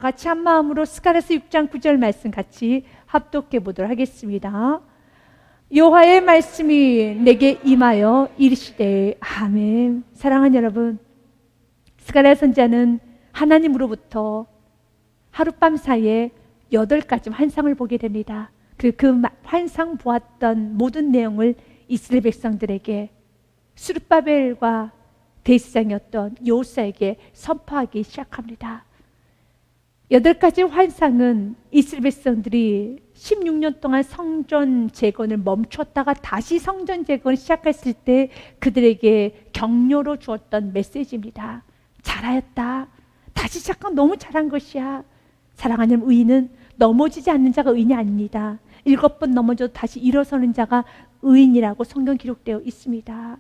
같이 한 마음으로 스가랴서 6장 9절 말씀 같이 합독해 보도록 하겠습니다. 여호와의 말씀이 내게 임하여 이르시되 아멘. 사랑하는 여러분, 스가랴 선지자는 하나님으로부터 하룻밤 사이에 8가지 환상을 보게 됩니다. 그 환상 보았던 모든 내용을 이스라엘 백성들에게 스룹바벨과 대제사장이었던 여호수아에게 선포하기 시작합니다. 8가지 환상은 이스라엘 백성들이 16년 동안 성전 재건을 멈췄다가 다시 성전 재건을 시작했을 때 그들에게 격려로 주었던 메시지입니다. 잘하였다. 다시 시작한 너무 잘한 것이야. 사랑하는 의인은 넘어지지 않는 자가 의인이 아닙니다. 7번 넘어져도 다시 일어서는 자가 의인이라고 성경 기록되어 있습니다.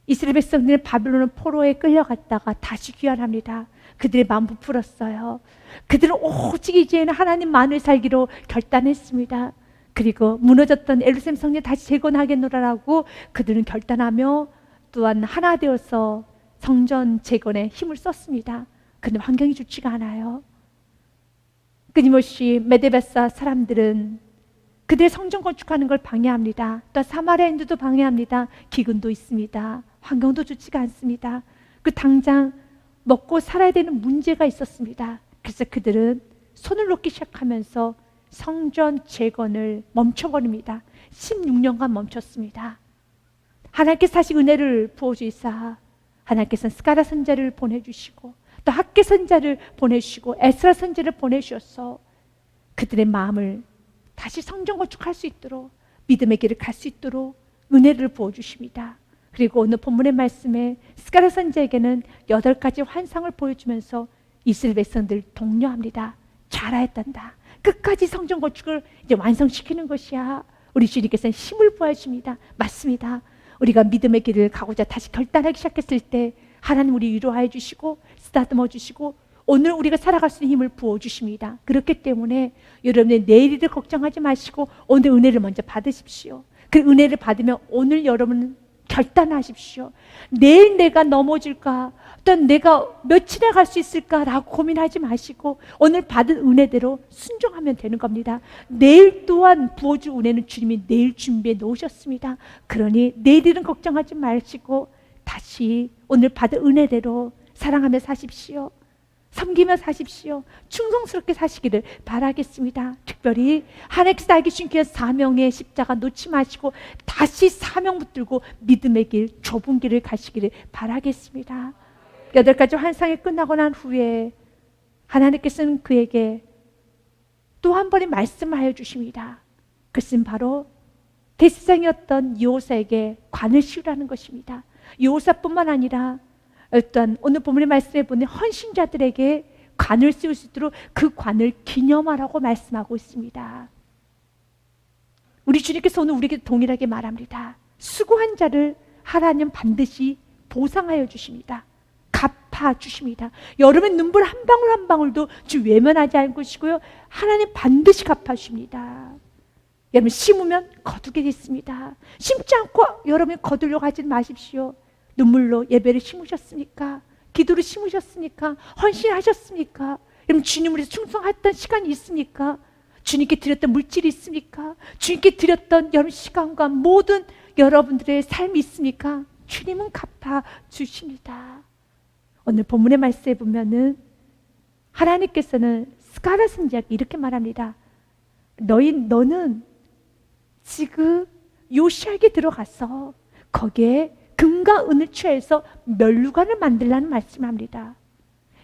이스라엘 백성들은 바벨론 포로에 끌려갔다가 다시 귀환합니다. 그들의 마음 부풀었어요. 그들은 오직 이제는 하나님만을 살기로 결단했습니다. 그리고 무너졌던 예루살렘 성전 다시 재건하겠노라라고 그들은 결단하며 또한 하나 되어서 성전 재건에 힘을 썼습니다. 그런데 환경이 좋지가 않아요. 끊임없이 메데베사 사람들은 그들의 성전 건축하는 걸 방해합니다. 또 사마리아인들도 방해합니다. 기근도 있습니다. 환경도 좋지가 않습니다. 그 당장 먹고 살아야 되는 문제가 있었습니다. 그래서 그들은 손을 놓기 시작하면서 성전 재건을 멈춰버립니다. 16년간 멈췄습니다. 하나님께서 다시 은혜를 부어주시사 하나님께서는 스가랴 선지자를 보내주시고 또 학개 선지자를 보내주시고 에스라 선지자를 보내주셔서 그들의 마음을 다시 성전 건축할 수 있도록 믿음의 길을 갈 수 있도록 은혜를 부어주십니다. 그리고 오늘 본문의 말씀에 스가랴 선지자에게는 8가지 환상을 보여주면서 이스라엘 백성들 독려합니다. 잘하였단다. 끝까지 성전 건축을 이제 완성시키는 것이야. 우리 주님께서는 힘을 부어주십니다. 맞습니다. 우리가 믿음의 길을 가고자 다시 결단하기 시작했을 때 하나님 우리 위로하여 주시고 쓰다듬어 주시고 오늘 우리가 살아갈 수 있는 힘을 부어주십니다. 그렇기 때문에 여러분의 내일을 걱정하지 마시고 오늘 은혜를 먼저 받으십시오. 그 은혜를 받으면 오늘 여러분은 결단하십시오. 내일 내가 넘어질까? 어떤 내가 며칠에 갈 수 있을까라고 고민하지 마시고 오늘 받은 은혜대로 순종하면 되는 겁니다. 내일 또한 부어줄 은혜는 주님이 내일 준비해 놓으셨습니다. 그러니 내일은 걱정하지 마시고 다시 오늘 받은 은혜대로 사랑하며 사십시오. 섬기며 사십시오. 충성스럽게 사시기를 바라겠습니다. 특별히 하나님께서 알게 주신 그 사명의 십자가 놓지 마시고 다시 사명 붙들고 믿음의 길, 좁은 길을 가시기를 바라겠습니다. 8가지 환상이 끝나고 난 후에 하나님께서는 그에게 또 한 번의 말씀을 하여 주십니다. 그것은 바로 대제사장이었던 여호수아에게 관을 씌우라는 것입니다. 여호수아뿐만 아니라 일단 오늘 본문의 말씀에 보면 헌신자들에게 관을 씌울 수 있도록 그 관을 기념하라고 말씀하고 있습니다. 우리 주님께서 오늘 우리에게 동일하게 말합니다. 수고한 자를 하나님 반드시 보상하여 주십니다. 갚아 주십니다. 여러분의 눈물 한 방울 한 방울도 주 외면하지 않을 것이고요. 하나님 반드시 갚아 주십니다. 여러분 심으면 거두게 됐습니다. 심지 않고 여러분이 거두려고 하지 마십시오. 눈물로 예배를 심으셨습니까? 기도를 심으셨습니까? 헌신하셨습니까? 여러분 주님을 위해서 충성했던 시간이 있습니까? 주님께 드렸던 물질이 있습니까? 주님께 드렸던 여러분 시간과 모든 여러분들의 삶이 있습니까? 주님은 갚아 주십니다. 오늘 본문의 말씀에 보면은 하나님께서는 스가랴 선지자에게 이렇게 말합니다. 너는 지금 요시아에게 들어가서 거기에 금과 은을 취해서 멸류관을 만들라는 말씀을 합니다.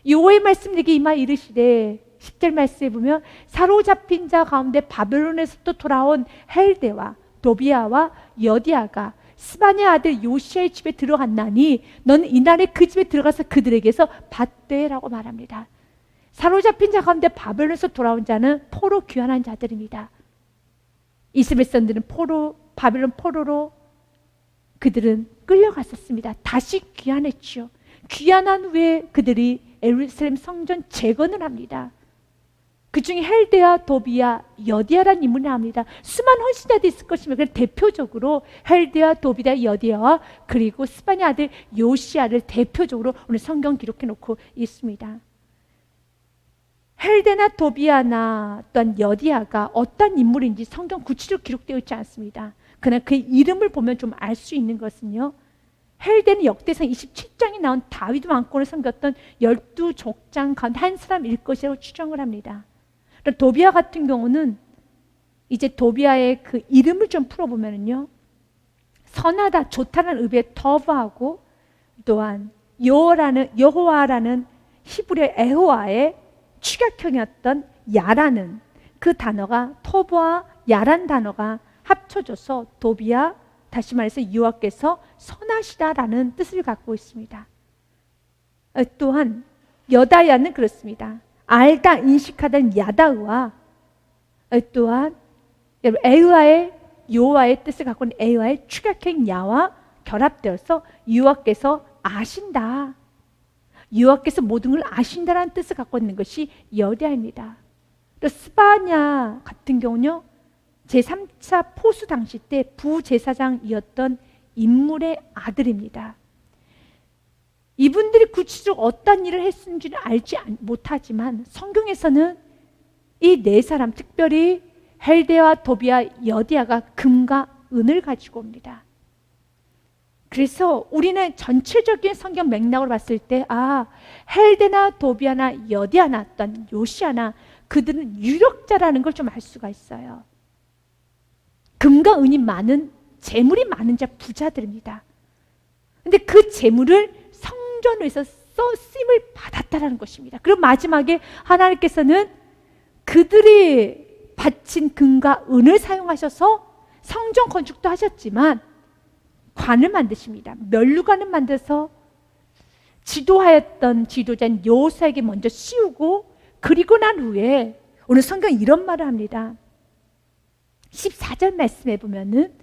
여호와의 말씀 내게 임하 이르시되 10절 말씀에 보면 사로잡힌 자 가운데 바벨론에서부터 돌아온 헬데와 도비아와 여디아가 스바냐 아들 요시아의 집에 들어갔나니 너는 이날에 그 집에 들어가서 그들에게서 받되라고 말합니다. 사로잡힌 자 가운데 바벨론에서 돌아온 자는 포로 귀환한 자들입니다. 이스라엘 사람들은 바벨론 포로로 그들은 끌려갔었습니다. 다시 귀환했죠. 귀환한 후에 그들이 예루살렘 성전 재건을 합니다. 그 중에 헬데아, 도비아, 여디아라는 인물이 나옵니다. 수많은 헌신자들이 있을 것이며 그래서 대표적으로 헬데아, 도비아, 여디아와 그리고 스바냐 아들 요시아를 대표적으로 오늘 성경 기록해 놓고 있습니다. 헬데나 도비아나 또한 여디아가 어떤 인물인지 성경 구체적으로 기록되어 있지 않습니다. 그러나 그 이름을 보면 좀 알 수 있는 것은요, 헬데는 역대상 27장에 나온 다윗 왕권을 섬겼던 12족장 가운데 한 사람일 것이라고 추정을 합니다. 도비아 같은 경우는 이제 도비아의 그 이름을 좀 풀어보면요, 선하다, 좋다는 의미의 터브하고 또한 여호와라는 히브리어 에호와의 축약형이었던 야라는 그 단어가, 토브와 야란 단어가 합쳐져서 도비아, 다시 말해서 여호와께서 선하시다라는 뜻을 갖고 있습니다. 또한 여다야는 그렇습니다. 알다, 인식하던 야다우와 또한 에흐와의 여호와의 뜻을 갖고 있는 에흐와의 축약형 야와 결합되어서 여호와께서 아신다, 여호와께서 모든 걸 아신다라는 뜻을 갖고 있는 것이 여다입니다. 또 스바냐 같은 경우는요, 제3차 포수 당시 때 부제사장이었던 인물의 아들입니다. 이분들이 구체적으로 어떤 일을 했는지는 알지 못하지만 성경에서는 이 네 사람, 특별히 헬데와 도비아, 여디아가 금과 은을 가지고 옵니다. 그래서 우리는 전체적인 성경 맥락으로 봤을 때, 헬데나 도비아나 여디아나 또는 요시아나, 그들은 유력자라는 걸 좀 알 수가 있어요. 금과 은이 많은, 재물이 많은 자, 부자들입니다. 근데 그 재물을 성전을 위해서 쓰임을 받았다라는 것입니다. 그리고 마지막에 하나님께서는 그들이 바친 금과 은을 사용하셔서 성전 건축도 하셨지만 관을 만드십니다. 면류관을 만들어서 지도하였던 지도자인 여호수아에게 먼저 씌우고, 그리고 난 후에 오늘 성경 이런 말을 합니다. 14절 말씀해 보면은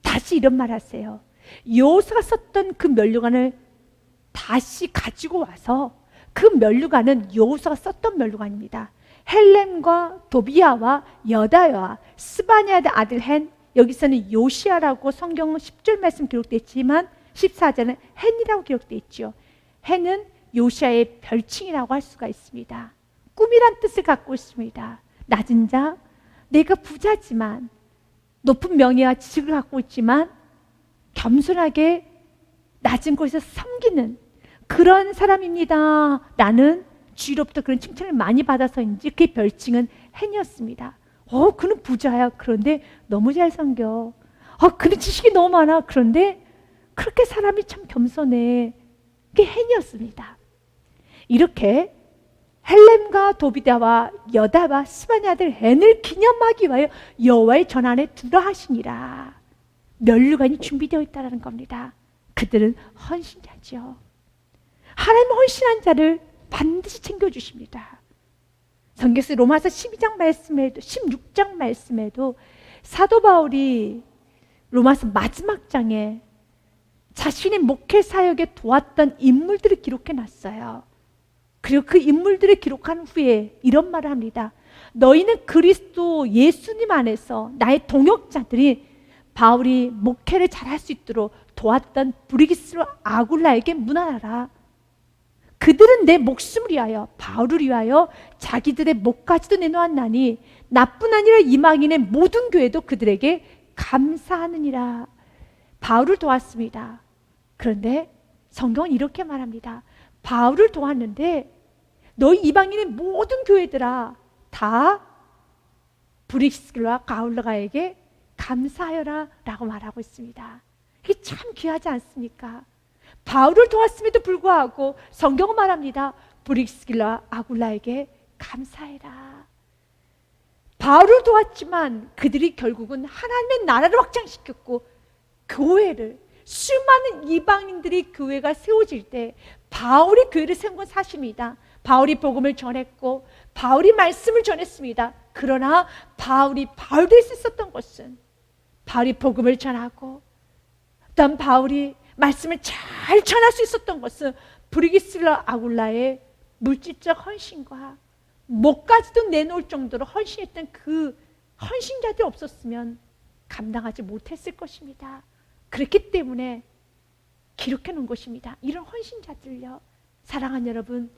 다시 이런 말 하세요. 여호수아가 썼던 그 면류관을 다시 가지고 와서, 그 면류관은 여호수아가 썼던 면류관입니다. 헬렘과 도비아와 여다야와 스바냐의 아들 헨, 여기서는 요시아라고 성경 10절 말씀 기록되어 있지만 14절은 헨이라고 기록되어 있죠. 헨은 요시아의 별칭이라고 할 수가 있습니다. 꿈이란 뜻을 갖고 있습니다. 낮은 자, 내가 부자지만 높은 명예와 지식을 갖고 있지만 겸손하게 낮은 곳에서 섬기는 그런 사람입니다. 나는 주위로부터 그런 칭찬을 많이 받아서인지 그 별칭은 헨이었습니다. 그는 부자야. 그런데 너무 잘 섬겨. 그는 지식이 너무 많아. 그런데 그렇게 사람이 참 겸손해. 그게 헨이었습니다. 이렇게 헬렘과 도비다와 여다와 스바냐 아들 헨을 기념하기 위하여 여호와의 전안에 두라 하시니라. 면류관이 준비되어 있다는 겁니다. 그들은 헌신자죠. 하나님은 헌신한 자를 반드시 챙겨주십니다. 성경에서 로마서 12장 말씀에도, 16장 말씀에도 사도 바울이 로마서 마지막 장에 자신의 목회 사역에 도왔던 인물들을 기록해 놨어요. 그리고 그 인물들을 기록한 후에 이런 말을 합니다. 너희는 그리스도 예수님 안에서 나의 동역자들이 바울이 목회를 잘할 수 있도록 도왔던 브리기스와 아굴라에게 문안하라. 그들은 내 목숨을 위하여, 바울을 위하여 자기들의 목까지도 내놓았나니 나뿐 아니라 이방인의 모든 교회도 그들에게 감사하느니라. 바울을 도왔습니다. 그런데 성경은 이렇게 말합니다. 바울을 도왔는데 너희 이방인의 모든 교회들아 다 브리스길라와 가울라가에게 감사하여라 라고 말하고 있습니다. 이게 참 귀하지 않습니까? 바울을 도왔음에도 불구하고 성경은 말합니다. 브리스길라와 아굴라에게 감사해라. 바울을 도왔지만 그들이 결국은 하나님의 나라를 확장시켰고 교회를, 수많은 이방인들이 교회가 세워질 때 바울이 교회를 세운 건 사실입니다. 바울이 복음을 전했고 바울이 말씀을 전했습니다. 그러나 바울이 바울 될 수 있었던 것은 바울이 복음을 전하고 또한 바울이 말씀을 잘 전할 수 있었던 것은 브리기스라 아굴라의 물질적 헌신과 목까지도 내놓을 정도로 헌신했던 그 헌신자들이 없었으면 감당하지 못했을 것입니다. 그렇기 때문에 기록해 놓은 것입니다. 이런 헌신자들요, 사랑하는 여러분,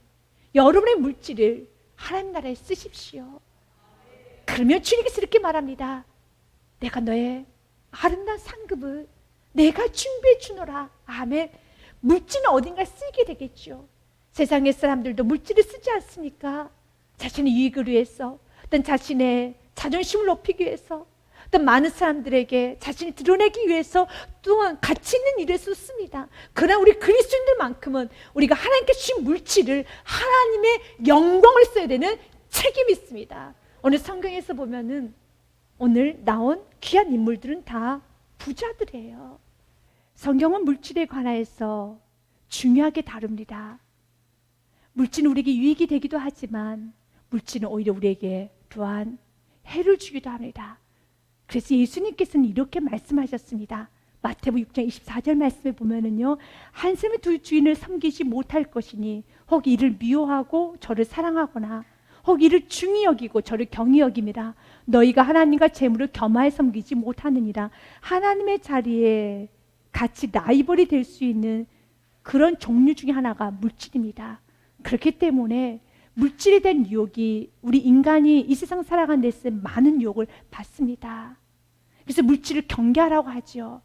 여러분의 물질을 하나님 나라에 쓰십시오. 그러면 주님께서 이렇게 말합니다. 내가 너의 아름다운 상급을 내가 준비해 주노라. 아멘. 물질은 어딘가 쓰게 되겠죠. 세상의 사람들도 물질을 쓰지 않습니까? 자신의 유익을 위해서, 어떤 자신의 자존심을 높이기 위해서, 어떤 많은 사람들에게 자신을 드러내기 위해서, 또한 가치 있는 일에서 씁니다. 그러나 우리 그리스도인들만큼은 우리가 하나님께 주신 물질을 하나님의 영광을 써야 되는 책임이 있습니다. 오늘 성경에서 보면은 오늘 나온 귀한 인물들은 다 부자들이에요. 성경은 물질에 관하여서 중요하게 다룹니다. 물질은 우리에게 유익이 되기도 하지만 물질은 오히려 우리에게 또한 해를 주기도 합니다. 그래서 예수님께서는 이렇게 말씀하셨습니다. 마태복음 6장 24절 말씀에 보면은요, 한 사람이 두 주인을 섬기지 못할 것이니 혹 이를 미워하고 저를 사랑하거나 혹 이를 중히 여기고 저를 경히 여김이라. 너희가 하나님과 재물을 겸하여 섬기지 못하느니라. 하나님의 자리에 같이 라이벌이 될 수 있는 그런 종류 중에 하나가 물질입니다. 그렇기 때문에 물질에 대한 유혹이 우리 인간이 이 세상 살아가는 데서 많은 유혹을 받습니다. 그래서 물질을 경계하라고 하죠.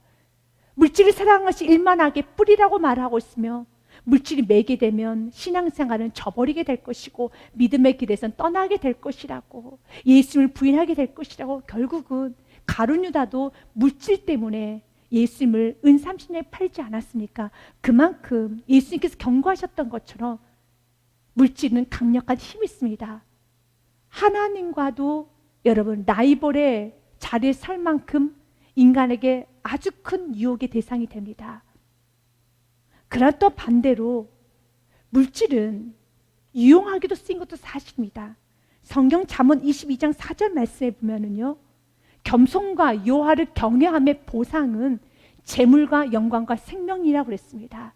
물질을 사랑하는 것이 일만하게 뿌리라고 말하고 있으며 물질이 매게 되면 신앙생활은 저버리게 될 것이고 믿음의 길에선 떠나게 될 것이라고, 예수님을 부인하게 될 것이라고. 결국은 가룟 유다도 물질 때문에 예수님을 은 30년에 팔지 않았습니까? 그만큼 예수님께서 경고하셨던 것처럼 물질은 강력한 힘이 있습니다. 하나님과도 여러분 라이벌의 자리에 설 만큼 인간에게 아주 큰 유혹의 대상이 됩니다. 그러나 또 반대로 물질은 유용하기도 쓰인 것도 사실입니다. 성경 잠언 22장 4절 말씀에 보면은요, 겸손과 요하를 경외함의 보상은 재물과 영광과 생명이라고 그랬습니다.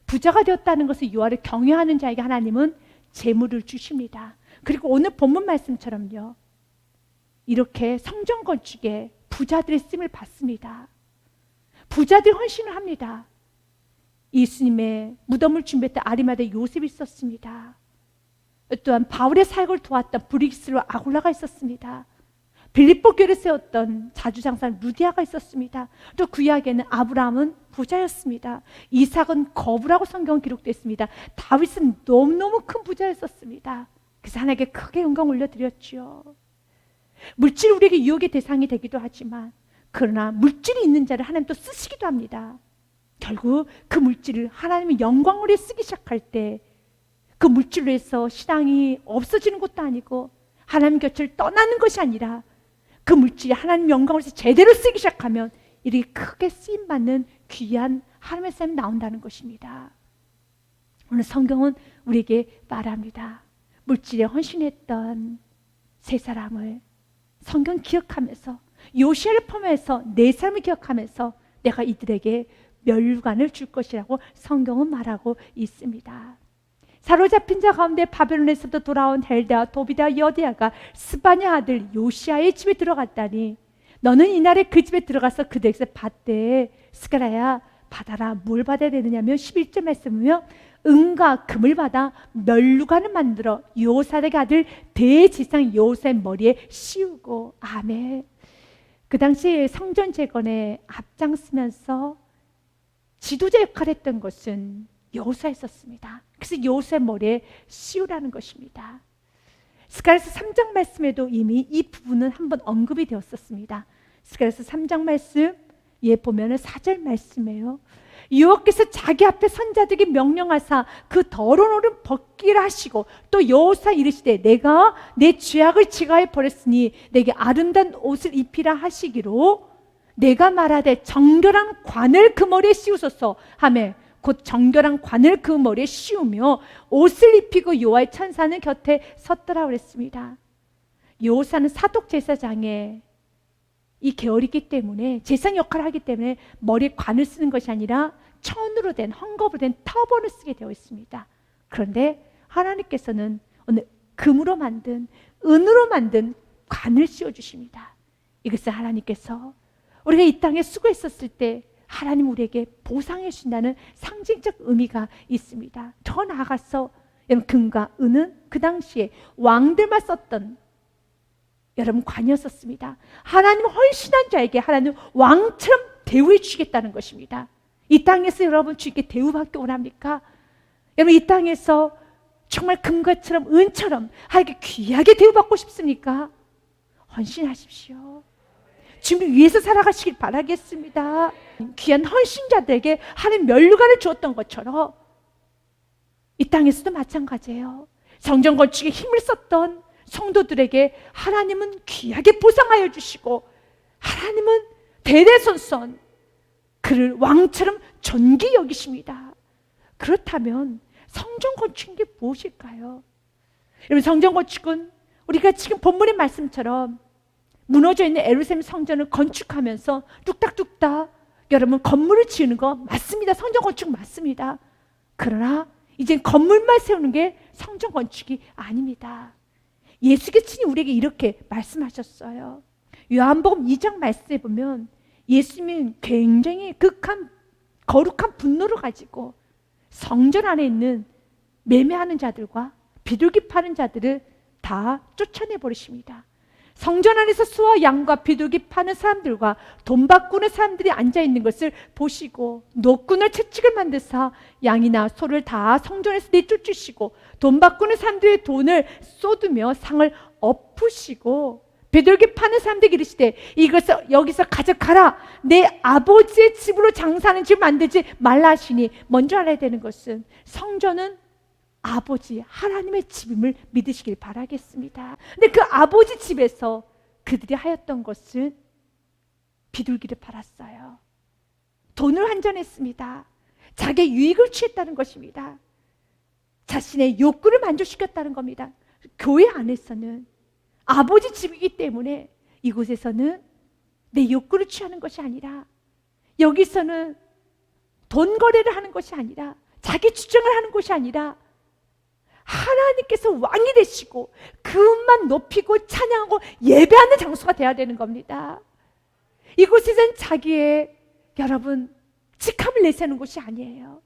부자가 되었다는 것을 요하를 경외하는 자에게 하나님은 재물을 주십니다. 그리고 오늘 본문 말씀처럼요, 이렇게 성전 건축에 부자들의 쓰임을 받습니다. 부자들이 헌신을 합니다. 예수님의 무덤을 준비했던 아리마다의 요셉이 있었습니다. 또한 바울의 사역을 도왔던 브릭스로 아굴라가 있었습니다. 빌립보 교회를 세웠던 자주장사 루디아가 있었습니다. 또 구약에는 아브라함은 부자였습니다. 이삭은 거부라고 성경은 기록되어 있습니다. 다윗은 너무너무 큰 부자였었습니다. 그래서 하나님께 크게 영광 올려드렸죠. 물질이 우리에게 유혹의 대상이 되기도 하지만, 그러나 물질이 있는 자를 하나님 또 쓰시기도 합니다. 결국 그 물질을 하나님의 영광으로 쓰기 시작할 때 그 물질로 해서 신앙이 없어지는 것도 아니고 하나님 곁을 떠나는 것이 아니라 그 물질이 하나님 영광으로 제대로 쓰기 시작하면 이렇게 크게 쓰임받는 귀한 하나님의 사람이 나온다는 것입니다. 오늘 성경은 우리에게 말합니다. 물질에 헌신했던 세 사람을 성경 기억하면서, 요시아를 포함해서 네 사람을 기억하면서 내가 이들에게 멸관을 줄 것이라고 성경은 말하고 있습니다. 사로잡힌 자 가운데 바벨론에서도 돌아온 헬다와 도비다와 여디야가 스바냐 아들 요시아의 집에 들어갔다니, 너는 이날에 그 집에 들어가서 그들에게서 받되, 스가랴야 받아라. 뭘 받아야 되느냐면 11절 말씀이며, 은과 금을 받아 멸관을 만들어 요사닥의 아들 대지상 요사의 머리에 씌우고. 아멘. 그 당시에 성전 재건에 앞장서면서 지도자 역할을 했던 것은 여호수아였었습니다. 그래서 여호수아의 머리에 씌우라는 것입니다. 스가랴서 3장 말씀에도 이미 이 부분은 한번 언급이 되었었습니다. 스가랴서 3장 말씀 보면은 4절 말씀이에요. 여호와께서 자기 앞에 선자들에게 명령하사 그 더러운 옷을 벗기라 하시고, 또 여호수아 이르시되 내가 내 죄악을 지가해 버렸으니 내게 아름다운 옷을 입히라 하시기로, 내가 말하되 정결한 관을 그 머리에 씌우소서 하매 곧 정결한 관을 그 머리에 씌우며 옷을 입히고 여호와의 천사는 곁에 섰더라 그랬습니다. 여호수아는 사독 제사장의 이 계열이기 때문에, 제사장 역할을 하기 때문에 머리에 관을 쓰는 것이 아니라 천으로 된, 헝겊으로 된 터번을 쓰게 되어 있습니다. 그런데 하나님께서는 오늘 금으로 만든, 은으로 만든 관을 씌워주십니다. 이것을 하나님께서 우리가 이 땅에 수고했었을 때 하나님 우리에게 보상해 주신다는 상징적 의미가 있습니다. 더 나아가서 여러분, 금과 은은 그 당시에 왕들만 썼던 여러분 관이었었습니다. 하나님 헌신한 자에게 하나님 왕처럼 대우해 주시겠다는 것입니다. 이 땅에서 여러분 주께 대우받기 원합니까? 여러분, 이 땅에서 정말 금과처럼 은처럼 하나님께 귀하게 대우받고 싶습니까? 헌신하십시오. 주님을 위해서 살아가시길 바라겠습니다. 귀한 헌신자들에게 하나님 면류관을 주었던 것처럼 이 땅에서도 마찬가지예요. 성전 건축에 힘을 썼던 성도들에게 하나님은 귀하게 보상하여 주시고, 하나님은 대대손손 그를 왕처럼 존귀 여기십니다. 그렇다면 성전 건축인 게 무엇일까요? 여러분, 성전 건축은 우리가 지금 본문의 말씀처럼 무너져 있는 예루살렘 성전을 건축하면서 뚝딱뚝딱 여러분 건물을 지으는 거 맞습니다. 성전 건축 맞습니다. 그러나 이젠 건물만 세우는 게 성전 건축이 아닙니다. 예수께서 친히 우리에게 이렇게 말씀하셨어요. 요한복음 2장 말씀에 보면 예수님은 굉장히 극한 거룩한 분노를 가지고 성전 안에 있는 매매하는 자들과 비둘기 파는 자들을 다 쫓아내 버리십니다. 성전 안에서 소와 양과 비둘기 파는 사람들과 돈 바꾸는 사람들이 앉아있는 것을 보시고 노꾼을 채찍을 만드사 양이나 소를 다 성전에서 내쫓으시고 돈 바꾸는 사람들의 돈을 쏟으며 상을 엎으시고 비둘기 파는 사람들에게 이르시되 이것을 여기서 가져가라. 내 아버지의 집으로 장사하는 집 만들지 말라 하시니, 먼저 알아야 되는 것은 성전은 아버지 하나님의 집임을 믿으시길 바라겠습니다. 근데 그 아버지 집에서 그들이 하였던 것은 비둘기를 팔았어요. 돈을 환전했습니다. 자기의 유익을 취했다는 것입니다. 자신의 욕구를 만족시켰다는 겁니다. 교회 안에서는 아버지 집이기 때문에 이곳에서는 내 욕구를 취하는 것이 아니라, 여기서는 돈 거래를 하는 것이 아니라, 자기 주장을 하는 것이 아니라 하나님께서 왕이 되시고 그분만 높이고 찬양하고 예배하는 장소가 되어야 되는 겁니다. 이곳에서는 자기의 여러분 직함을 내세우는 것이 아니에요.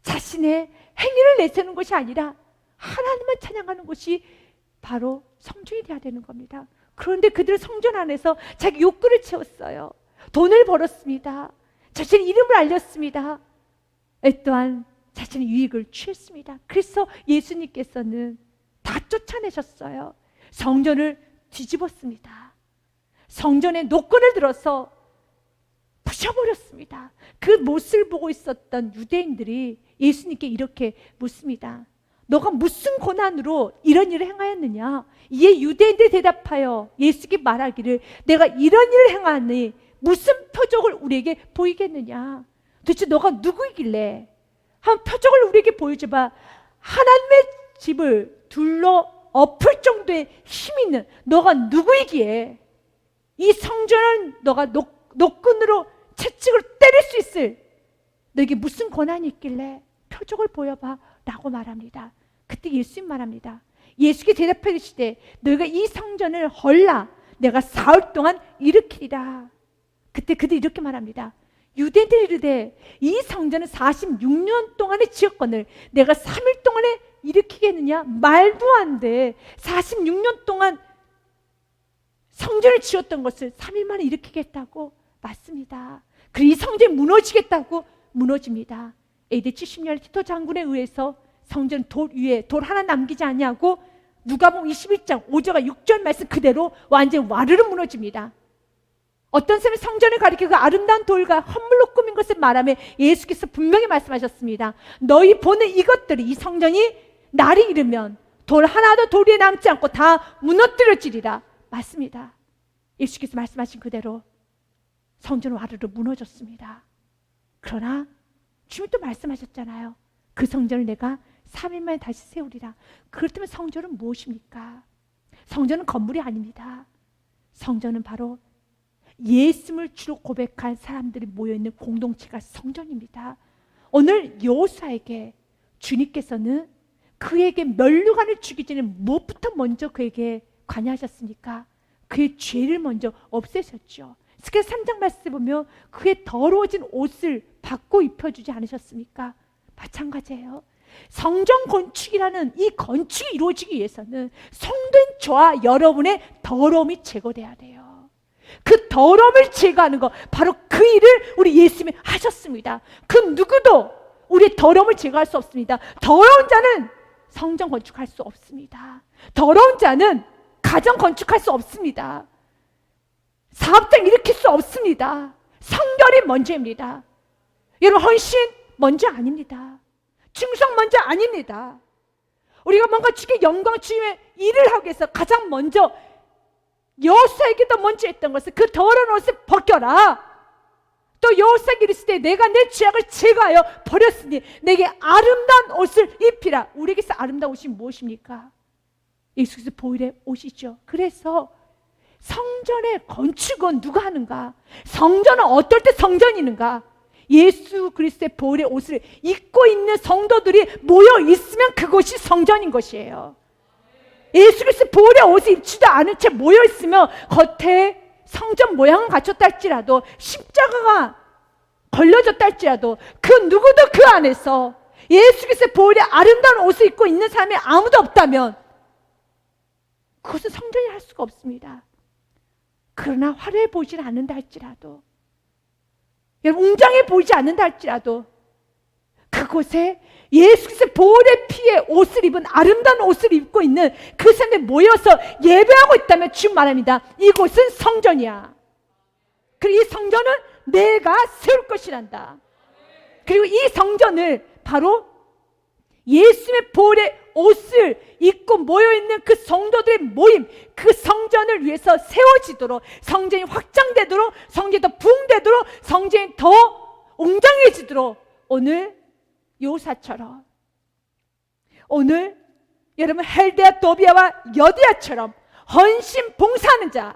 자신의 행위를 내세우는 것이 아니라 하나님만 찬양하는 것이 바로 성전이 되어야 되는 겁니다. 그런데 그들은 성전 안에서 자기 욕구를 채웠어요. 돈을 벌었습니다. 자신의 이름을 알렸습니다. 또한 자신의 유익을 취했습니다. 그래서 예수님께서는 다 쫓아내셨어요. 성전을 뒤집었습니다. 성전의 노끈을 들어서 부셔버렸습니다. 그 모습을 보고 있었던 유대인들이 예수님께 이렇게 묻습니다. 너가 무슨 고난으로 이런 일을 행하였느냐? 이에 유대인들이 대답하여 예수께 말하기를 내가 이런 일을 행하니 무슨 표적을 우리에게 보이겠느냐? 도대체 너가 누구이길래 한 표적을 우리에게 보여줘봐. 하나님의 집을 둘러 엎을 정도의 힘 있는 너가 누구이기에 이 성전을 너가 노끈으로 채찍으로 때릴 수 있을 너에게 무슨 권한이 있길래 표적을 보여봐 라고 말합니다. 그때 예수님 말합니다. 예수께 대답해 주시되 너희가 이 성전을 헐라 내가 사흘 동안 일으키리라. 그때 그들이 이렇게 말합니다. 유대인들이 이르되 이 성전은 46년 동안의 지었건을 내가 3일 동안에 일으키겠느냐? 말도 안 돼. 46년 동안 성전을 지었던 것을 3일 만에 일으키겠다고? 맞습니다. 그리고 이 성전이 무너지겠다고? 무너집니다. AD 70년 티토 장군에 의해서 성전 돌 위에 돌 하나 남기지 않냐고 누가복음 21장 5절과 6절 말씀 그대로 완전히 와르르 무너집니다. 어떤 사람이 성전을 가리켜 그 아름다운 돌과 헌물로 꾸민 것을 말하며 예수께서 분명히 말씀하셨습니다. 너희 보는 이것들이 이 성전이 날이 이르면 돌 하나도 돌 위에 남지 않고 다 무너뜨려지리라. 맞습니다. 예수께서 말씀하신 그대로 성전은 와르르 무너졌습니다. 그러나 주님이 또 말씀하셨잖아요. 그 성전을 내가 3일 만에 다시 세우리라. 그렇다면 성전은 무엇입니까? 성전은 건물이 아닙니다. 성전은 바로 예수를 주로 고백한 사람들이 모여있는 공동체가 성전입니다. 오늘 여호수아에게 주님께서는 그에게 면류관을 주기 전에 무엇부터 먼저 그에게 관여하셨습니까? 그의 죄를 먼저 없애셨죠. 스가랴 3장 말씀에 보면 그의 더러워진 옷을 받고 입혀주지 않으셨습니까? 마찬가지예요. 성전 건축이라는 이 건축이 이루어지기 위해서는 성도인 저와 여러분의 더러움이 제거돼야 돼요. 그 더러움을 제거하는 것, 바로 그 일을 우리 예수님이 하셨습니다. 그 누구도 우리의 더러움을 제거할 수 없습니다. 더러운 자는 성전 건축할 수 없습니다. 더러운 자는 가정 건축할 수 없습니다. 사업장 일으킬 수 없습니다. 성결이 먼저입니다. 여러분, 헌신 먼저 아닙니다. 충성 먼저 아닙니다. 우리가 뭔가 주께 영광, 주님의 일을 하기 위해서 가장 먼저 여호수아에게도 먼저 했던 것은 그 더러운 옷을 벗겨라. 또 여호수아에게 이르시되 내가 내 죄악을 제거하여 버렸으니 내게 아름다운 옷을 입히라. 우리에게서 아름다운 옷이 무엇입니까? 예수께서 보혈의 옷이죠. 그래서 성전의 건축은 누가 하는가? 성전은 어떨 때 성전이는가? 예수 그리스도의 보혈의 옷을 입고 있는 성도들이 모여 있으면 그것이 성전인 것이에요. 예수 그리스도의 보혈의 옷을 입지도 않은 채 모여 있으면 겉에 성전 모양은 갖췄다 할지라도, 십자가가 걸려졌다 할지라도, 그 누구도 그 안에서 예수 그리스도의 보혈의 아름다운 옷을 입고 있는 사람이 아무도 없다면 그것은 성전이 할 수가 없습니다. 그러나 화려해 보이지 않는다 할지라도, 여러분 웅장해 보이지 않는다 할지라도 그곳에 예수 그리스도의 보혈의 피에 옷을 입은, 아름다운 옷을 입고 있는 그 사람들이 모여서 예배하고 있다면 주님 말합니다. 이곳은 성전이야. 그리고 이 성전은 내가 세울 것이란다. 그리고 이 성전을 바로 예수님의 보혈의 옷을 입고 모여있는 그 성도들의 모임, 그 성전을 위해서 세워지도록, 성전이 확장되도록, 성전이 더 부흥되도록, 성전이 더 웅장해지도록, 오늘 요사처럼, 오늘 여러분 헬데아, 도비아와 여디아처럼 헌신 봉사하는 자,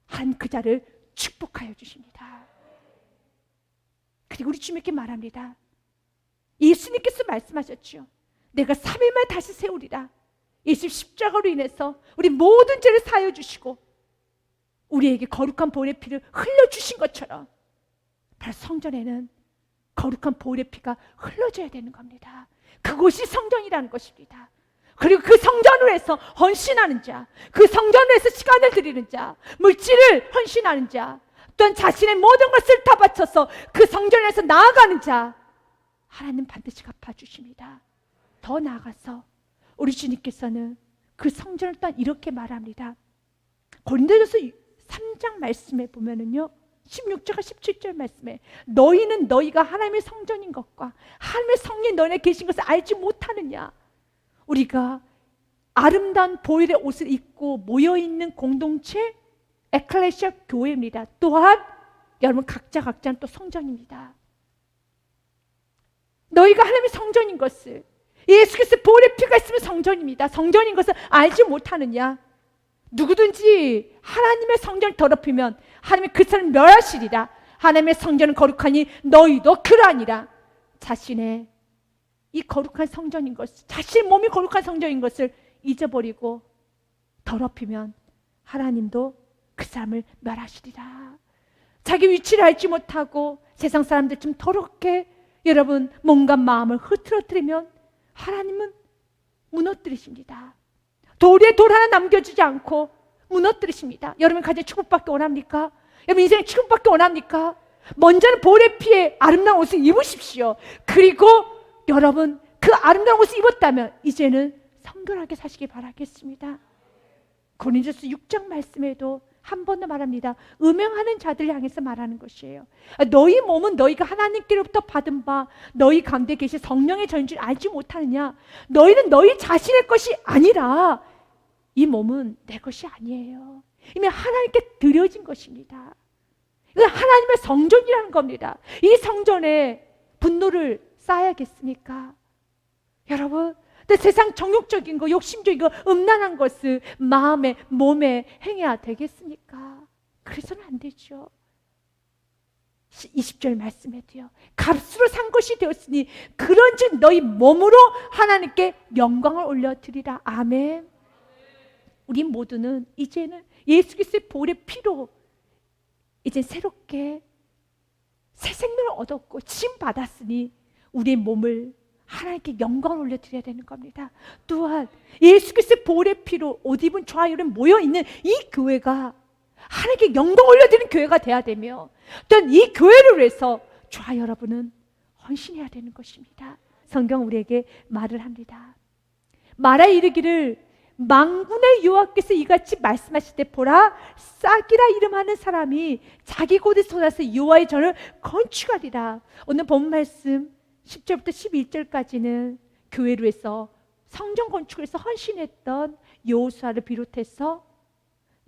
한 그 자를 축복하여 주십니다. 그리고 우리 주님께 말합니다. 예수님께서 말씀하셨죠. 내가 3일 만에 다시 세우리라. 예수 십자가로 인해서 우리 모든 죄를 사하여 주시고 우리에게 거룩한 보혈의 피를 흘려주신 것처럼 바로 성전에는 거룩한 보혈의 피가 흘러져야 되는 겁니다. 그곳이 성전이라는 것입니다. 그리고 그 성전을 해서 헌신하는 자, 그 성전을 해서 시간을 드리는 자, 물질을 헌신하는 자, 또한 자신의 모든 것을 다 바쳐서 그 성전을 해서 나아가는 자, 하나님 반드시 갚아주십니다. 더 나아가서 우리 주님께서는 그 성전을 또한 이렇게 말합니다. 고린도전서 3장 말씀에 보면은요, 16절과 17절 말씀에 너희는 너희가 하나님의 성전인 것과 하나님의 성령이 너희에 계신 것을 알지 못하느냐. 우리가 아름다운 보혈의 옷을 입고 모여있는 공동체 에클레시아 교회입니다. 또한 여러분 각자는 또 성전입니다. 너희가 하나님의 성전인 것을, 예수께서 보혈의 피가 있으면 성전입니다. 성전인 것을 알지 못하느냐. 누구든지 하나님의 성전을 더럽히면 하나님이 그 사람을 멸하시리라. 하나님의 성전은 거룩하니 너희도 그러하니라. 자신의 이 거룩한 성전인 것을, 자신의 몸이 거룩한 성전인 것을 잊어버리고 더럽히면 하나님도 그 사람을 멸하시리라. 자기 위치를 알지 못하고 세상 사람들처럼 더럽게 여러분 몸과 마음을 흐트러뜨리면 하나님은 무너뜨리십니다. 돌에 돌 하나 남겨주지 않고 무너뜨리십니다. 여러분 가정 축복받기 원합니까? 여러분 인생에 축복받기 원합니까? 먼저는 보혈의 피에 아름다운 옷을 입으십시오. 그리고 여러분 그 아름다운 옷을 입었다면 이제는 성결하게 사시기 바라겠습니다. 고린도서 6장 말씀에도 한 번 더 말합니다. 음행하는 자들을 향해서 말하는 것이에요. 너희 몸은 너희가 하나님께로부터 받은 바 너희 가운데 계신 성령의 전인 줄 알지 못하느냐. 너희는 너희 자신의 것이 아니라 이 몸은 내 것이 아니에요. 이미 하나님께 드려진 것입니다. 이건 하나님의 성전이라는 겁니다. 이 성전에 분노를 쌓아야겠습니까? 여러분, 근데 세상 정욕적인 거, 욕심적인 거, 음란한 것을 마음에, 몸에 행해야 되겠습니까? 그래서는 안 되죠. 20절 말씀에도요. 값으로 산 것이 되었으니 그런즉 너희 몸으로 하나님께 영광을 올려드리라. 아멘. 우리 모두는 이제는 예수 그리스도의 보혈의 피로 이제 새롭게 새 생명을 얻었고 침 받았으니 우리의 몸을 하나님께 영광을 올려드려야 되는 겁니다. 또한 예수 그리스도의 보혈의 피로 옷 입은 저와 여러분 모여있는 이 교회가 하나님께 영광 올려드리는 교회가 돼야 되며, 또한 이 교회를 위해서 저와 여러분은 헌신해야 되는 것입니다. 성경 우리에게 말을 합니다. 말하여 이르기를 만군의 여호와께서 이같이 말씀하실 때 보라, 싹이라 이름하는 사람이 자기 곳에 쏟아서 여호와의 전을 건축하리라. 오늘 본 말씀 10절부터 11절까지는 교회를 위해서 성전 건축을 해서 헌신했던 여호수아를 비롯해서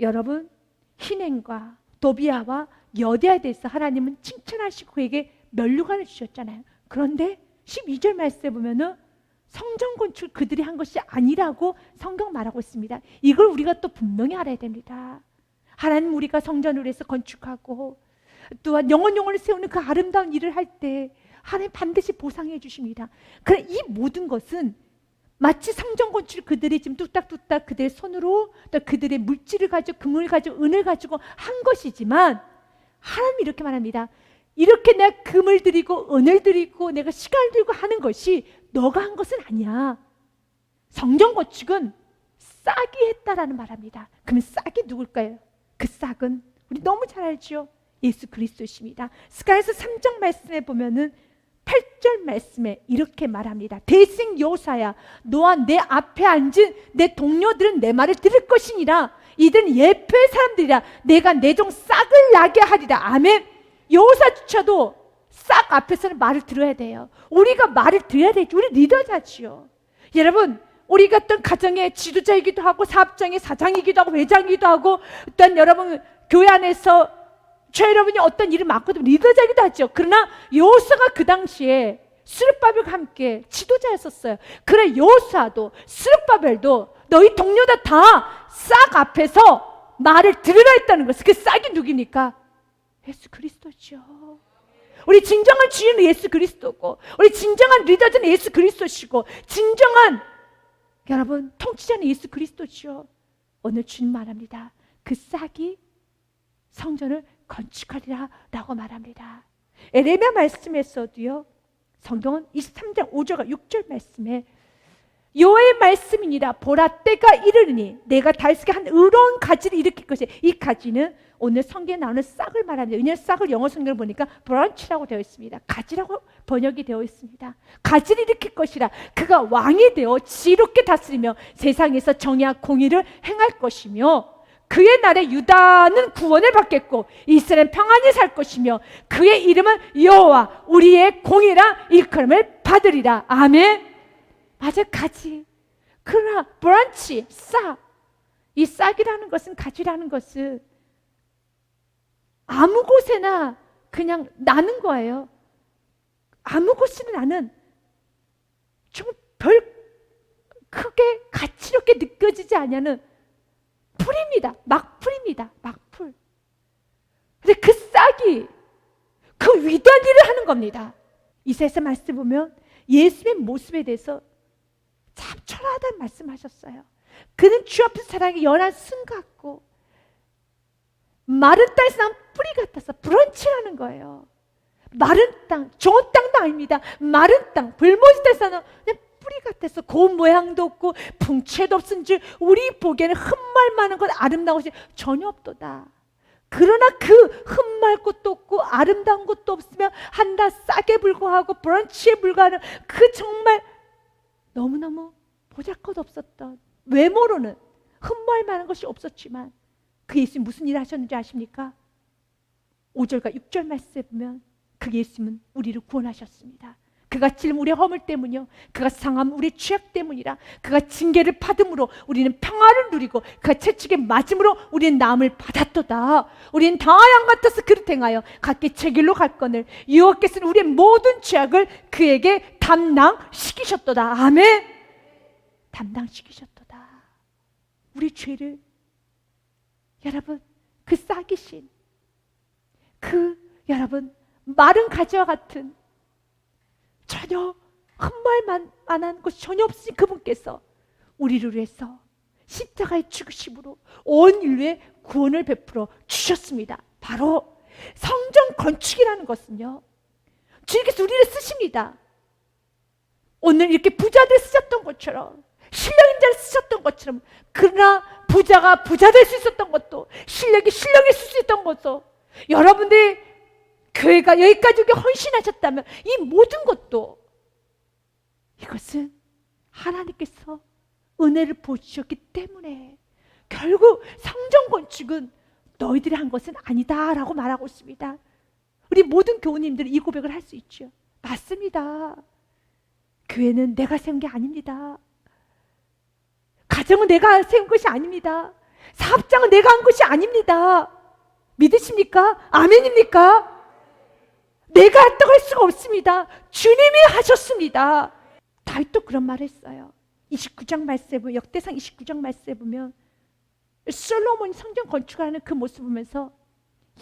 여러분 희냉과 도비아와 여디아에 대해서 하나님은 칭찬하시고 그에게 면류관을 주셨잖아요. 그런데 12절 말씀에 보면은 성전 건축을 그들이 한 것이 아니라고 성경 말하고 있습니다. 이걸 우리가 또 분명히 알아야 됩니다. 하나님 우리가 성전을 위해서 건축하고 또한 영원을 세우는 그 아름다운 일을 할 때 하나님 반드시 보상해 주십니다. 그래 이 모든 것은 마치 성전 건축을 그들이 지금 뚝딱뚝딱 그들의 손으로 또 그들의 물질을 가지고 금을 가지고 은을 가지고 한 것이지만 하나님이 이렇게 말합니다. 이렇게 내가 금을 드리고 은을 드리고 내가 시간을 들고 하는 것이 너가 한 것은 아니야. 성전 건축은 싹이 했다라는 말합니다. 그러면 싹이 누굴까요? 그 싹은 우리 너무 잘 알죠. 예수 그리스도십니다. 스가랴서 3장 말씀에 보면은 8절 말씀에 이렇게 말합니다. 대생 여호사야, 너와 내 앞에 앉은 내 동료들은 내 말을 들을 것이니라. 이들은 예표의 사람들이라. 내가 내 종 싹을 나게 하리라. 아멘. 여호사조차도 싹 앞에서는 말을 들어야 돼요. 우리가 말을 들어야 되죠. 우리 리더자지요. 여러분 우리가 어떤 가정의 지도자이기도 하고 사업장의 사장이기도 하고 회장이기도 하고 어떤 여러분 교회 안에서 저 여러분이 어떤 일을 맡고도 리더자이기도 하죠. 그러나 여호수아가 그 당시에 스룹바벨과 함께 지도자였었어요. 그래 여호수아도 스룹바벨도 너희 동료다 다 싹 앞에서 말을 들으라 했다는 것은 그 싹이 누굽니까? 예수 그리스도죠. 우리 진정한 주인은 예수 그리스도고 우리 진정한 리더는 예수 그리스도시고 진정한 여러분 통치자는 예수 그리스도죠. 오늘 주님 말합니다. 그 싹이 성전을 건축하리라 라고 말합니다. 에레미야 말씀에서도요 성경은 23장 5절과 6절 말씀에 여호와의 말씀이니라. 보라 때가 이르니 내가 다윗에게 한 의로운 가지를 일으킬 것이야. 이 가지는 오늘 성경에 나오는 싹을 말합니다. 왜냐하면 싹을 영어 성경을 보니까 브런치라고 되어 있습니다. 가지라고 번역이 되어 있습니다. 가지를 일으킬 것이라. 그가 왕이 되어 지롭게 다스리며 세상에서 정의와 공의를 행할 것이며 그의 날에 유다는 구원을 받겠고 이스라엘은 평안히 살 것이며 그의 이름은 여호와 우리의 공의라 일컬음을 받으리라. 아멘. 맞아, 가지. 그러나 브런치, 싹. 이 싹이라는 것은 가지라는 것은 아무 곳에나 그냥 나는 거예요. 아무 곳에나 나는 좀 별 크게 가치롭게 느껴지지 않냐는 풀입니다. 막풀입니다. 막풀. 근데 그 싹이 그 위대한 일을 하는 겁니다. 이사야서 말씀 보면 예수의 모습에 대해서 참 초라하다는 말씀하셨어요. 그는 주 앞에서 자라기 연한 순 같고 마른 땅에서 난 뿌리 같아서 브런치라는 거예요. 마른 땅, 좋은 땅도 아닙니다. 마른 땅, 불모지 땅에서는 그냥 뿌리 같아서 고운 모양도 없고 풍채도 없은지 우리 보기에는 흠말 많은 것 아름다운 것이 전혀 없도다. 그러나 그 흠말 것도 없고 아름다운 것도 없으며 한낱 싹에 불과하고 브런치에 불과하는 그 정말 너무너무 보잘것 없었던 외모로는 흠모할 만한 것이 없었지만 그 예수님 무슨 일을 하셨는지 아십니까? 5절과 6절 말씀에 보면 그 예수님은 우리를 구원하셨습니다. 그가 찔린 우리의 허물 때문이요 그가 상함 우리의 죄악 때문이라. 그가 징계를 받음으로 우리는 평화를 누리고 그가 채찍에 맞음으로 우리는 나음을 받았도다. 우리는 다양 같아서 그릇 행하여 각기 제 길로 갈 거늘 여호와께서는 우리의 모든 죄악을 그에게 담당시키셨도다. 아멘. 담당시키셨도다. 우리 죄를 여러분 그 싹이신 그 여러분 마른 가지와 같은 전혀 흠모할 만한 것이 전혀 없으신 그분께서 우리를 위해서 십자가의 죽으심으로 온 인류에 구원을 베풀어 주셨습니다. 바로 성전 건축이라는 것은요 주님께서 우리를 쓰십니다. 오늘 이렇게 부자들 쓰셨던 것처럼, 신령인 자를 쓰셨던 것처럼, 그러나 부자가 부자 될 수 있었던 것도, 신령이 신령이 쓸 수 있었던 것도, 여러분들이 교회가 여기까지 오게 헌신하셨다면 이 모든 것도, 이것은 하나님께서 은혜를 부어주셨기 때문에 결국 성전 건축은 너희들이 한 것은 아니다라고 말하고 있습니다. 우리 모든 교우님들이 이 고백을 할 수 있죠. 맞습니다. 교회는 내가 세운 게 아닙니다. 가정은 내가 세운 것이 아닙니다. 사업장은 내가 한 것이 아닙니다. 믿으십니까? 아멘입니까? 내가 했다고 할 수가 없습니다. 주님이 하셨습니다. 다윗도 그런 말을 했어요. 29장 말씀에 보면, 역대상 29장 말씀에 보면 솔로몬이 성전 건축하는 그 모습을 보면서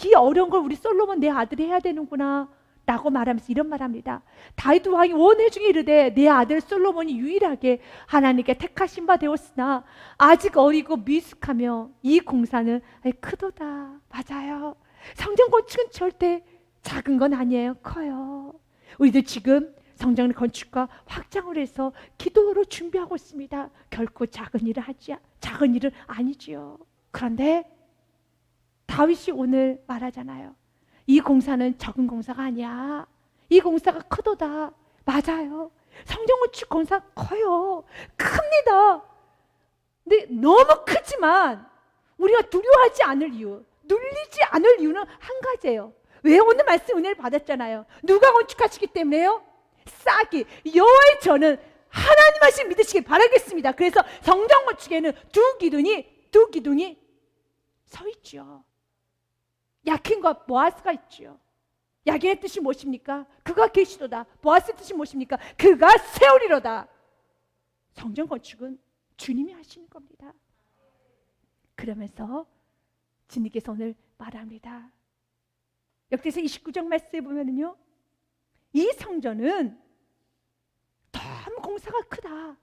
이 어려운 걸 우리 솔로몬 내 아들이 해야 되는구나 라고 말하면서 이런 말합니다. 다윗 왕이 원해 중에 이르되 내 아들 솔로몬이 유일하게 하나님께 택하신 바 되었으나 아직 어리고 미숙하며 이 공사는 크도다. 맞아요. 성전 건축은 절대 작은 건 아니에요. 커요. 우리도 지금 성전 건축과 확장을 해서 기도로 준비하고 있습니다. 결코 작은 일은 아니지요. 그런데 다윗이 오늘 말하잖아요. 이 공사는 적은 공사가 아니야. 이 공사가 크도다. 맞아요. 성전 건축 공사 커요. 큽니다. 근데 너무 크지만 우리가 두려워하지 않을 이유, 눌리지 않을 이유는 한 가지예요. 왜? 오늘 말씀 은혜를 받았잖아요. 누가 건축하시기 때문에요? 싹이 여호와의 전은 하나님 하신 믿으시길 바라겠습니다. 그래서 성전 건축에는 두 기둥이 서 있죠. 야킨과 보아스가 있죠. 야긴의 뜻이 무엇입니까? 그가 계시도다. 보아스의 뜻이 무엇입니까? 그가 세우리로다. 성전 건축은 주님이 하시는 겁니다. 그러면서 주님께서 오늘 말합니다. 역대상 29장 말씀에 보면은요, 이 성전은 너무 공사가 크다.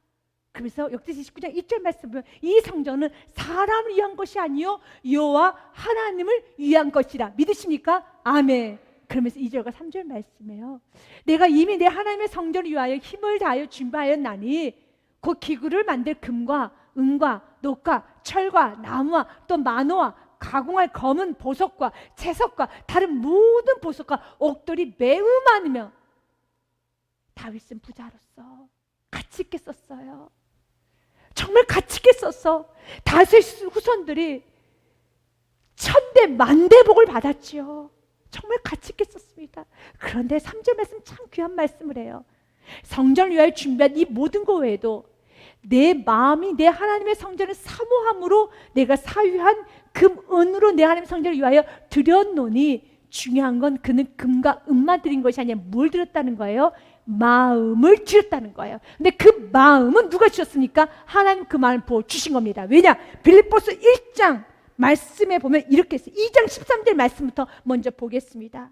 그래서 역대상 29장 1절 말씀 보면 이 성전은 사람을 위한 것이 아니요 여호와 하나님을 위한 것이라. 믿으십니까? 아멘. 그러면서 2절과 3절 말씀이에요. 내가 이미 내 하나님의 성전을 위하여 힘을 다하여 준비하였나니 곧 기구를 만들 금과 은과 녹과 철과 나무와 또 만호와 가공할 검은 보석과 채석과 다른 모든 보석과 옥돌이 매우 많으며. 다윗은 부자로서 가치 있게 썼어요. 정말 가치 있게 썼어. 다윗의 후손들이 천대 만대 복을 받았지요. 정말 가치 있게 썼습니다. 그런데 3절 말씀 참 귀한 말씀을 해요. 성전을 위하여 준비한 이 모든 것 외에도 내 마음이 내 하나님의 성전을 사모함으로 내가 사유한 금, 은으로 내 하나님의 성전을 위하여 드렸노니, 중요한 건 그는 금과 은만 드린 것이 아니라 뭘 드렸다는 거예요? 마음을 드렸다는 거예요. 근데 그 마음은 누가 주셨습니까? 하나님 그 마음을 부어주신 겁니다. 왜냐? 빌립보서 1장 말씀에 보면 이렇게 했어요. 2장 13절 말씀부터 먼저 보겠습니다.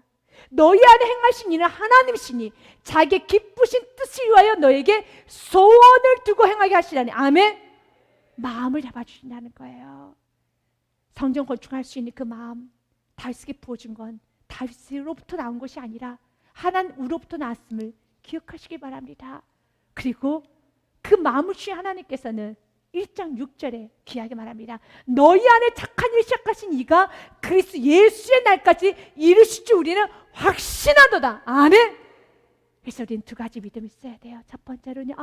너희 안에 행하신 이는 하나님이시니 자기의 기쁘신 뜻을 위하여 너에게 소원을 두고 행하게 하시라니. 아멘. 마음을 잡아주신다는 거예요. 성전 건축할 수 있는 그 마음, 다윗에게 부어준 건 다윗으로부터 나온 것이 아니라 하나님으로부터 나왔음을 기억하시기 바랍니다. 그리고 그 마음을 주신 하나님께서는 1장 6절에 귀하게 말합니다. 너희 안에 착한 일 시작하신 이가 그리스도 예수의 날까지 이루실 줄 우리는 확신하도다. 아멘. 그래서 우리는 두 가지 믿음이 있어야 돼요. 첫 번째로는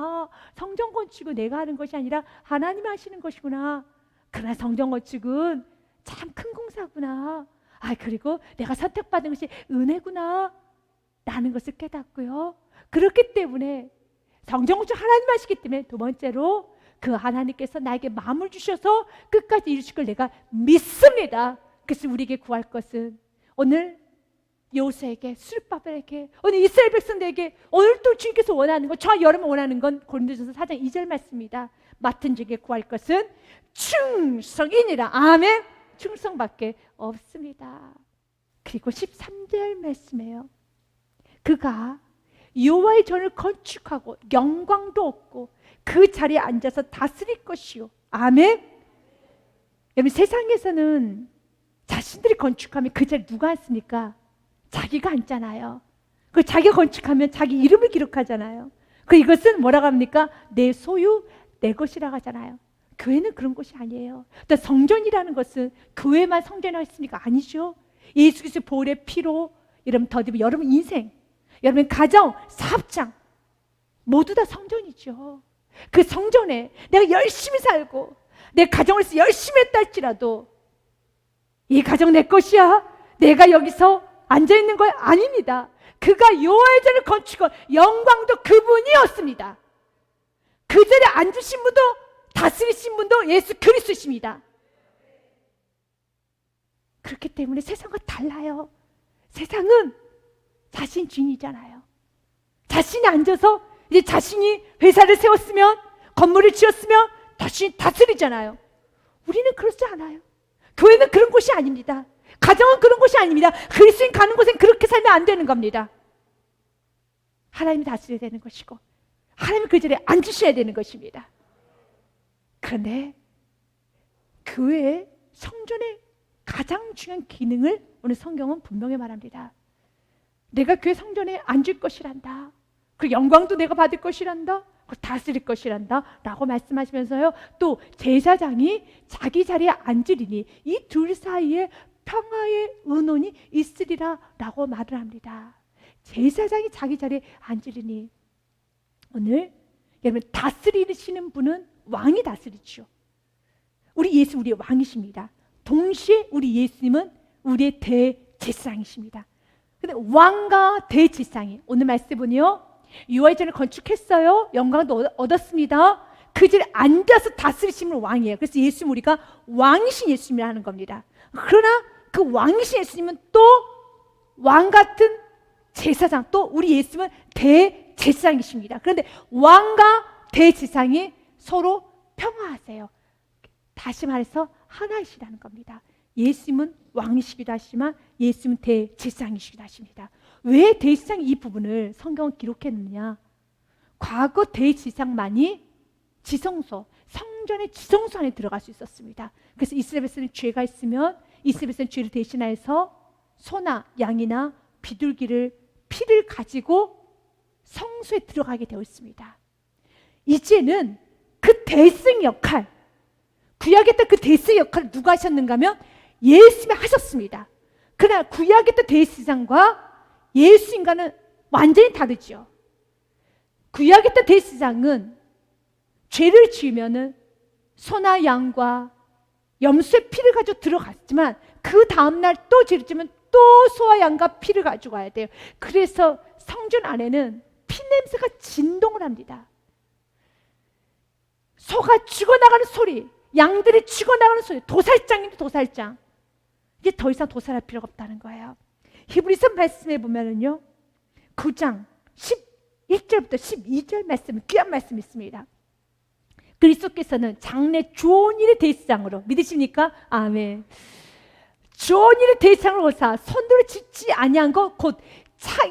성전 건축은 내가 하는 것이 아니라 하나님이 하시는 것이구나. 그러나 성전 건축은 참 큰 공사구나. 그리고 내가 선택받은 것이 은혜구나 라는 것을 깨닫고요. 그렇기 때문에 성전 건축 하나님 하시기 때문에 두 번째로 그 하나님께서 나에게 마음을 주셔서 끝까지 이루실 걸 내가 믿습니다. 그래서 우리에게 구할 것은 오늘 여호수아에게, 스룹바벨에게, 오늘 이스라엘 백성들에게, 오늘 또 주님께서 원하는 것, 저와 여러분 원하는 건 고린도전서 4장 2절 말씀입니다. 맡은 자에게 구할 것은 충성이니라. 아멘. 충성밖에 없습니다. 그리고 13절 말씀이에요. 그가 여호와의 전을 건축하고 영광도 얻고 그 자리에 앉아서 다스릴 것이요. 아멘. 여러분, 세상에서는 자신들이 건축하면 그 자리에 누가 앉습니까? 자기가 앉잖아요. 그 자기가 건축하면 자기 이름을 기록하잖아요. 이것은 뭐라고 합니까? 내 소유, 내 것이라고 하잖아요. 교회는 그런 것이 아니에요. 또 성전이라는 것은 교회만 성전이라고 했습니까? 아니죠. 예수 그리스도의 보혈의 피로 여러분 더디고 여러분 인생, 여러분 가정, 사업장 모두 다 성전이죠. 그 성전에 내가 열심히 살고 내 가정을 위해서 열심히 했다 할지라도 이 가정 내 것이야, 내가 여기서 앉아있는 거 아닙니다. 그가 여호와의 전을 건축한 영광도 그분이었습니다. 그 자리에 앉으신 분도 다스리신 분도 예수 그리스도십니다. 그렇기 때문에 세상과 달라요. 세상은 자신 주인이잖아요. 자신이 앉아서 이제 자신이 회사를 세웠으면, 건물을 지었으면 자신이 다스리잖아요. 우리는 그렇지 않아요. 교회는 그런 곳이 아닙니다. 가정은 그런 곳이 아닙니다. 그리스도인 가는 곳엔 그렇게 살면 안 되는 겁니다. 하나님이 다스려야 되는 것이고 하나님이 그 자리에 앉으셔야 되는 것입니다. 그런데 교회의 성전의 가장 중요한 기능을 오늘 성경은 분명히 말합니다. 내가 교회 성전에 앉을 것이란다. 그 영광도 내가 받을 것이란다. 다스릴 것이란다 라고 말씀하시면서요, 또 제사장이 자기 자리에 앉으리니 이 둘 사이에 평화의 의논이 있으리라 라고 말을 합니다. 제사장이 자기 자리에 앉으리니, 오늘 여러분 다스리시는 분은 왕이 다스리죠. 우리 예수 우리의 왕이십니다. 동시에 우리 예수님은 우리의 대제사장이십니다. 근데 왕과 대제사장이 오늘 말씀에 보니요, 여호와의 전을 건축했어요. 영광도 얻었습니다. 그 자리에 앉아서 다스리시는 왕이에요. 그래서 예수님 우리가 왕이신 예수님이라 하는 겁니다. 그러나 그 왕이신 예수님은 또 왕 같은 제사장, 또 우리 예수님은 대제사장이십니다. 그런데 왕과 대제사장이 서로 평화하세요. 다시 말해서 하나이시라는 겁니다. 예수님은 왕이시기도 하시지만 예수님은 대제사장이시기도 하십니다. 왜 대제사장이 이 부분을 성경은 기록했느냐? 과거 대제사장만이 지성소, 성전의 지성소 안에 들어갈 수 있었습니다. 그래서 이스라엘에서는 죄가 있으면 이스라엘에서는 죄를 대신해서 소나 양이나 비둘기를 피를 가지고 성소에 들어가게 되어 있습니다. 이제는 그 대제사장 역할, 구약에 때 그 대제사장 역할을 누가 하셨는가 하면 예수님이 하셨습니다. 그러나 구약에 때 대제사장과 예수님과는 완전히 다르죠. 구약에 때 대제사장은 죄를 지으면은 소나 양과 염소의 피를 가지고 들어갔지만 그 다음날 또 죄를 지으면 또 소와 양과 피를 가지고 와야 돼요. 그래서 성전 안에는 피냄새가 진동을 합니다. 소가 죽어나가는 소리, 양들이 죽어나가는 소리, 도살장인데 도살장. 이제 더 이상 도살할 필요가 없다는 거예요. 히브리서 말씀에 보면은요, 9장 11절부터 12절 말씀, 귀한 말씀이 있습니다. 그리스도께서는 장래 좋은 일의 대제사장으로, 믿으십니까? 아멘. 좋은 일의 대제사장으로 오사 손으로 짓지 아니한 것 곧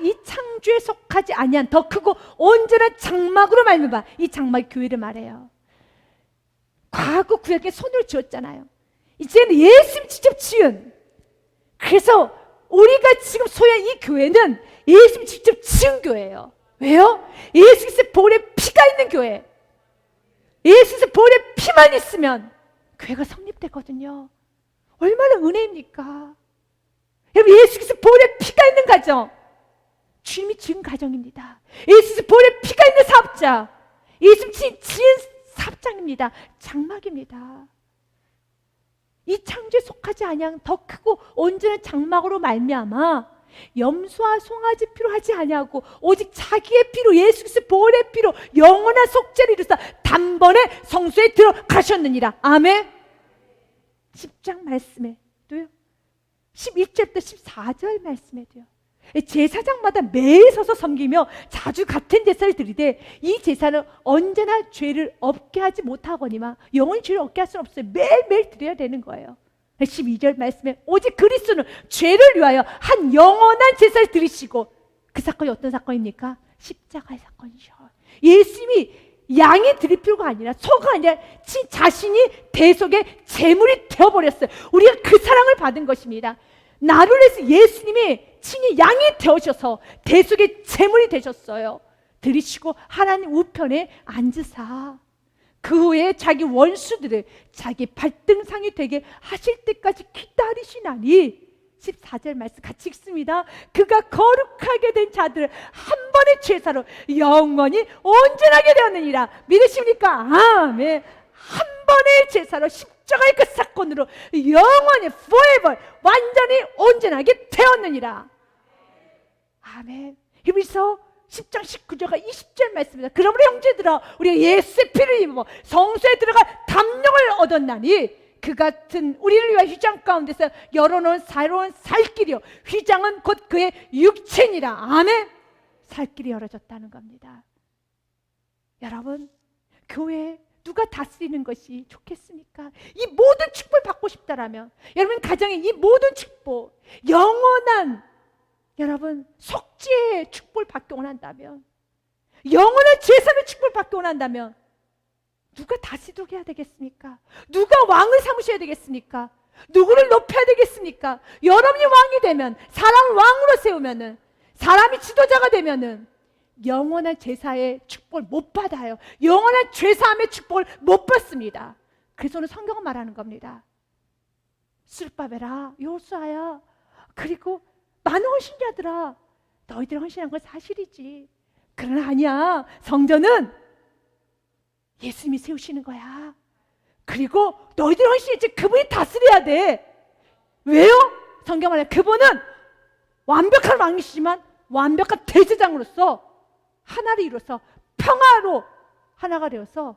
이 창조에 속하지 아니한 더 크고 온전한 장막으로 말미암아, 이 장막이 교회를 말해요. 과거 구약에 손으로 지었잖아요. 이제는 예수님 직접 지은, 그래서 우리가 지금 소유한 이 교회는 예수님 직접 지은 교회예요. 왜요? 예수 그리스도의 보혈의 피가 있는 교회. 예수 그리스도의 보혈의 피만 있으면 교회가 성립되거든요. 얼마나 은혜입니까? 여러분, 예수 그리스도의 보혈의 피가 있는 가정, 주님이 지은 가정입니다. 예수 그리스도의 보혈의 피가 있는 사업자, 예수님이 지은 사업장입니다. 장막입니다. 이 창조에 속하지 아니한 더 크고 온전한 장막으로 말미암아 염소와 송아지 피로 하지 아니하고 오직 자기의 피로, 예수 그리스도의 보혈의 피로 영원한 속죄를 이루사 단번에 성소에 들어가셨느니라. 아멘. 10장 말씀에도요, 11절부터 14절 말씀에도요, 제사장마다 매일 서서 섬기며 자주 같은 제사를 드리되 이 제사는 언제나 죄를 없게 하지 못하거니와 영원히 죄를 없게 할 수는 없어요. 매일매일 드려야 되는 거예요. 12절 말씀에 오직 그리스도는 죄를 위하여 한 영원한 제사를 드리시고, 그 사건이 어떤 사건입니까? 십자가의 사건이죠. 예수님이 양이 드릴 필요가 아니라, 소가 아니라 자신이 대속의 제물이 되어버렸어요. 우리가 그 사랑을 받은 것입니다. 나를 위해서 예수님이 친히 양이 되어셔서 대속의 제물이 되셨어요. 들이시고 하나님 우편에 앉으사 그 후에 자기 원수들을 자기 발등상이 되게 하실 때까지 기다리시나니 14절 말씀 같이 읽습니다. 그가 거룩하게 된 자들을 한 번의 제사로 영원히 온전하게 되었느니라. 믿으십니까? 아멘. 한 번의 제사로 십자가의 그 사건으로 영원히 forever 완전히 온전하게 되었느니라. 아멘. 히브리서 10장 19절과 20절 말씀입니다. 그러므로 형제들아 우리가 예수의 피를 입어 성소에 들어가 담력을 얻었나니 그 같은 우리를 위하여 휘장 가운데서 열어놓은 새로운 살길이요 휘장은 곧 그의 육체니라. 아멘. 살길이 열어졌다는 겁니다. 여러분 교회 누가 다스리는 것이 좋겠습니까? 이 모든 축복을 받고 싶다라면 여러분 가정에 이 모든 축복 영원한 여러분 속죄의 축복을 받기 원한다면 영원한 제사의 축복을 받기 원한다면 누가 다스리도록 해야 되겠습니까? 누가 왕을 삼으셔야 되겠습니까? 누구를 높여야 되겠습니까? 여러분이 왕이 되면 사람을 왕으로 세우면은 사람이 지도자가 되면은 영원한 제사의 축복을 못 받아요. 영원한 죄사함의 축복을 못 받습니다. 그래서 오늘 성경은 말하는 겁니다. 술바베라 요수아야 그리고 많은 헌신자들아 너희들 헌신한 건 사실이지. 그러나 아니야. 성전은 예수님이 세우시는 거야. 그리고 너희들 헌신했지 그분이 다스려야 돼. 왜요? 성경 말해 그분은 완벽한 왕이시지만 완벽한 대제장으로서 하나를 이루어서 평화로 하나가 되어서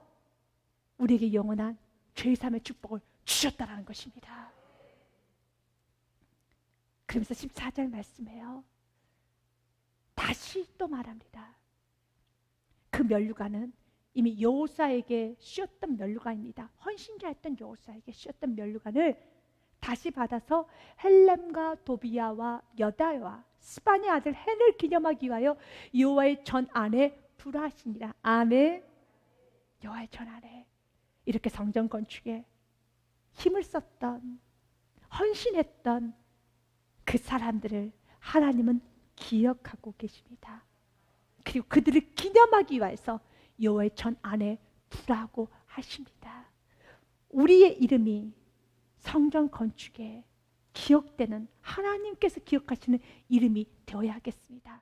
우리에게 영원한 죄사함의 축복을 주셨다라는 것입니다. 그러면서 14절 말씀해요. 다시 또 말합니다. 그 면류관은 이미 여호사에게 씌었던 면류관입니다. 헌신자였던 여호사에게 씌었던 면류관을 다시 받아서 헬렘과 도비야와 여다와 스반의 아들 헨을 기념하기 위하여 여호와의 전 안에 불하시니라. 아멘. 여호와의 전 안에 이렇게 성전 건축에 힘을 썼던 헌신했던 그 사람들을 하나님은 기억하고 계십니다. 그리고 그들을 기념하기 위해서 여호와의 전 안에 두라고 하십니다. 우리의 이름이 성전 건축에 기억되는 하나님께서 기억하시는 이름이 되어야 하겠습니다.